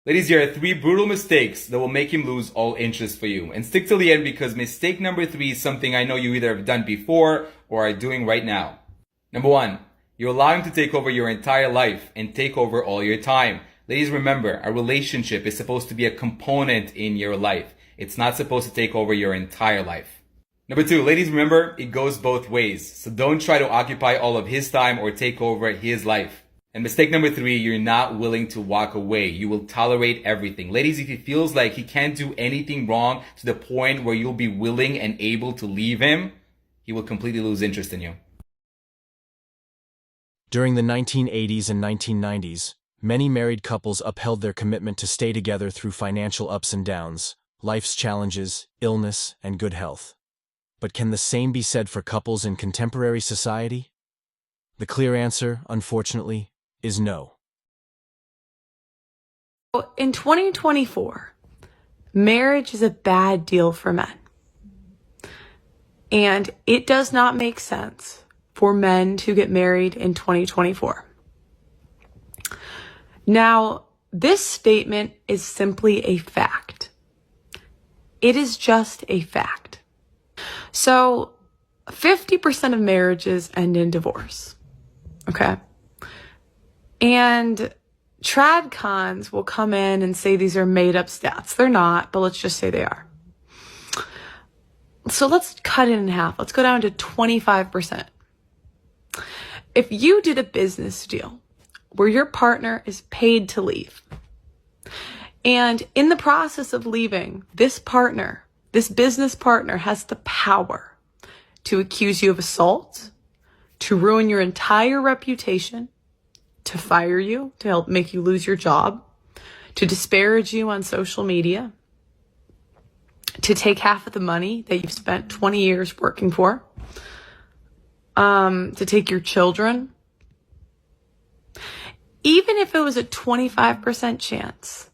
Ladies, here are 3 brutal mistakes that will make him lose all interest for you. And stick till the end because mistake number 3 is something I know you either have done before or are doing right now. Number 1, you allow him to take over your entire life and take over all your time. Ladies, remember, a relationship is supposed to be a component in your life. It's not supposed to take over your entire life. Number 2, ladies, remember, it goes both ways. So don't try to occupy all of his time or take over his life. And mistake number 3, you're not willing to walk away. You will tolerate everything. Ladies, if he feels like he can't do anything wrong to the point where you'll be willing and able to leave him, he will completely lose interest in you. During the 1980s and 1990s, many married couples upheld their commitment to stay together through financial ups and downs, life's challenges, illness, and good health. But can the same be said for couples in contemporary society? The clear answer, unfortunately, is no. In 2024, marriage is a bad deal for men. And it does not make sense for men to get married in 2024. Now, this statement is simply a fact. It is just a fact. So, 50% of marriages end in divorce. Okay? And trad cons will come in and say these are made up stats. They're not, but let's just say they are. So let's cut it in half. Let's go down to 25%. If you did a business deal where your partner is paid to leave, and in the process of leaving, this business partner has the power to accuse you of assault, to ruin your entire reputation, to fire you, to help make you lose your job, to disparage you on social media, to take half of the money that you've spent 20 years working for, to take your children. Even if it was a 25% chance,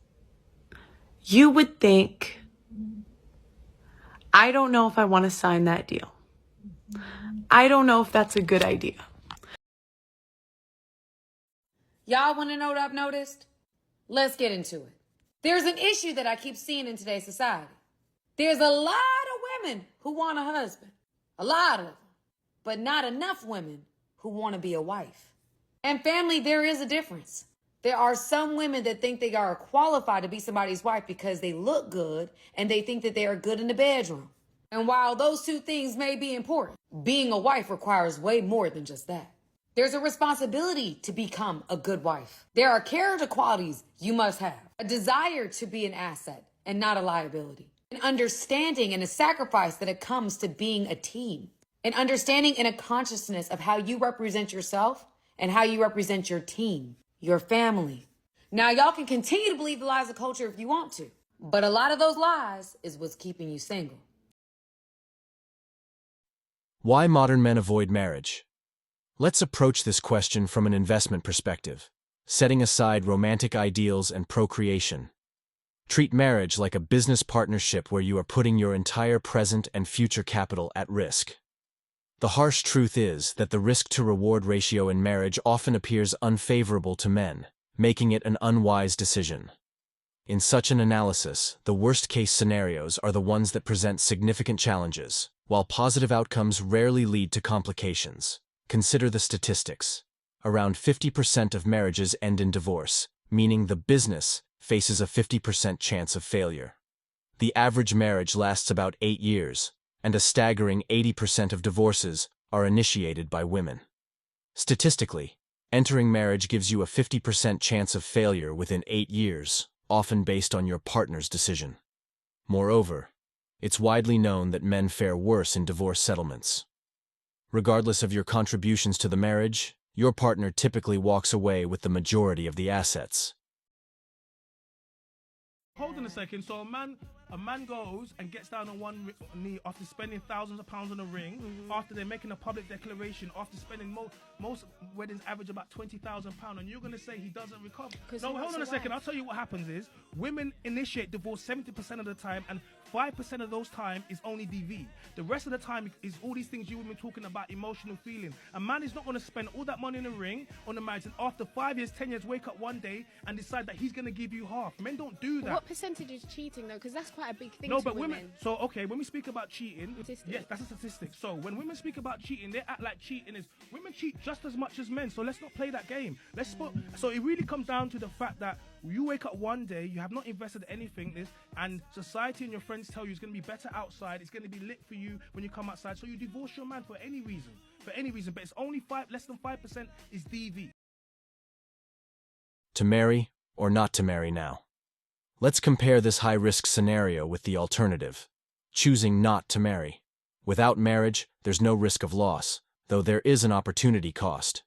you would think, I don't know if I want to sign that deal. I don't know if that's a good idea. Y'all want to know what I've noticed? Let's get into it. There's an issue that I keep seeing in today's society. There's a lot of women who want a husband. A lot of them. But not enough women who want to be a wife. And family, there is a difference. There are some women that think they are qualified to be somebody's wife because they look good and they think that they are good in the bedroom. And while those two things may be important, being a wife requires way more than just that. There's a responsibility to become a good wife. There are character qualities you must have. A desire to be an asset and not a liability. An understanding and a sacrifice that it comes to being a team. An understanding and a consciousness of how you represent yourself and how you represent your team, your family. Now, y'all can continue to believe the lies of culture if you want to, but a lot of those lies is what's keeping you single. Why modern men avoid marriage? Let's approach this question from an investment perspective, setting aside romantic ideals and procreation. Treat marriage like a business partnership where you are putting your entire present and future capital at risk. The harsh truth is that the risk-to-reward ratio in marriage often appears unfavorable to men, making it an unwise decision. In such an analysis, the worst-case scenarios are the ones that present significant challenges, while positive outcomes rarely lead to complications. Consider the statistics. Around 50% of marriages end in divorce, meaning the business faces a 50% chance of failure. The average marriage lasts about 8 years, and a staggering 80% of divorces are initiated by women. Statistically, entering marriage gives you a 50% chance of failure within 8 years, often based on your partner's decision. Moreover, it's widely known that men fare worse in divorce settlements. Regardless of your contributions to the marriage, your partner typically walks away with the majority of the assets. Hold on a second. So a man A man goes and gets down on one knee after spending thousands of pounds on a ring, after they're making a public declaration, after spending most weddings average about £20,000, and you're going to say he doesn't recover. No, hold on a second. I'll tell you what happens is women initiate divorce 70% of the time, and 5% of those time is only DV. The rest of the time is all these things you women talking about, emotional feeling. A man is not going to spend all that money on a ring, on a marriage, and after 5 years, 10 years, wake up one day and decide that he's going to give you half. Men don't do that. What percentage is cheating though? Because that's quite a big thing. No, to but women. So okay, when we speak about cheating, Statistic. yes, that's a statistic. So when women speak about cheating, they act like cheating is women cheat just as much as men. So let's not play that game. So it really comes down to the fact that you wake up one day, you have not invested anything, and society and your friends tell you it's going to be better outside, it's going to be lit for you when you come outside. So you divorce your man for any reason, but it's only less than 5% is DV. To marry or not to marry now? Let's compare this high-risk scenario with the alternative, choosing not to marry. Without marriage, there's no risk of loss, though there is an opportunity cost.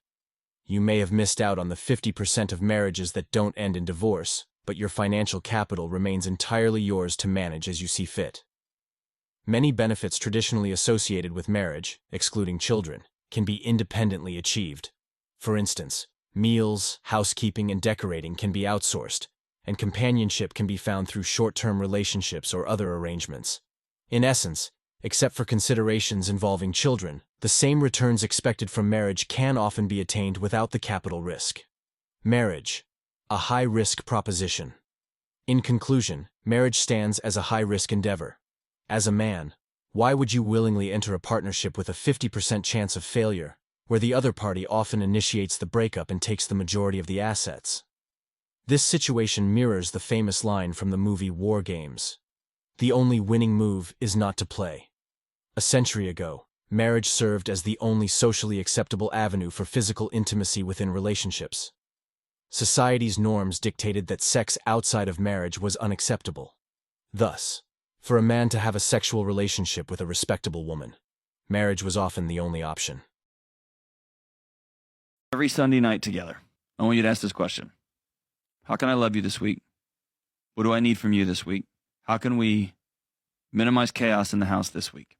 You may have missed out on the 50% of marriages that don't end in divorce, but your financial capital remains entirely yours to manage as you see fit. Many benefits traditionally associated with marriage, excluding children, can be independently achieved. For instance, meals, housekeeping, and decorating can be outsourced, and companionship can be found through short-term relationships or other arrangements. In essence, except for considerations involving children, the same returns expected from marriage can often be attained without the capital risk. Marriage, a high-risk proposition. In conclusion, marriage stands as a high-risk endeavor. As a man, why would you willingly enter a partnership with a 50% chance of failure, where the other party often initiates the breakup and takes the majority of the assets? This situation mirrors the famous line from the movie War Games. The only winning move is not to play. A century ago, marriage served as the only socially acceptable avenue for physical intimacy within relationships. Society's norms dictated that sex outside of marriage was unacceptable. Thus, for a man to have a sexual relationship with a respectable woman, marriage was often the only option. Every Sunday night together, I want you to ask this question. How can I love you this week? What do I need from you this week? How can we minimize chaos in the house this week?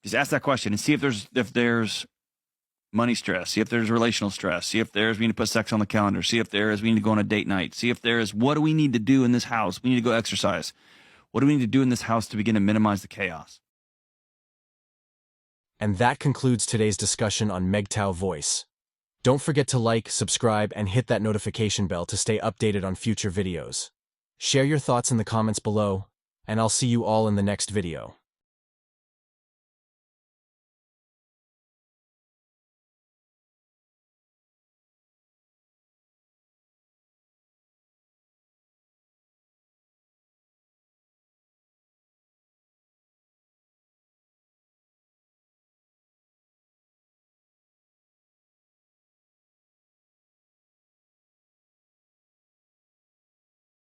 Just ask that question and see if there's money stress, see if there's relational stress, see if we need to put sex on the calendar, see if we need to go on a date night, see if what do we need to do in this house? We need to go exercise. What do we need to do in this house to begin to minimize the chaos? And that concludes today's discussion on MGTOW Voice. Don't forget to like, subscribe, and hit that notification bell to stay updated on future videos. Share your thoughts in the comments below, and I'll see you all in the next video.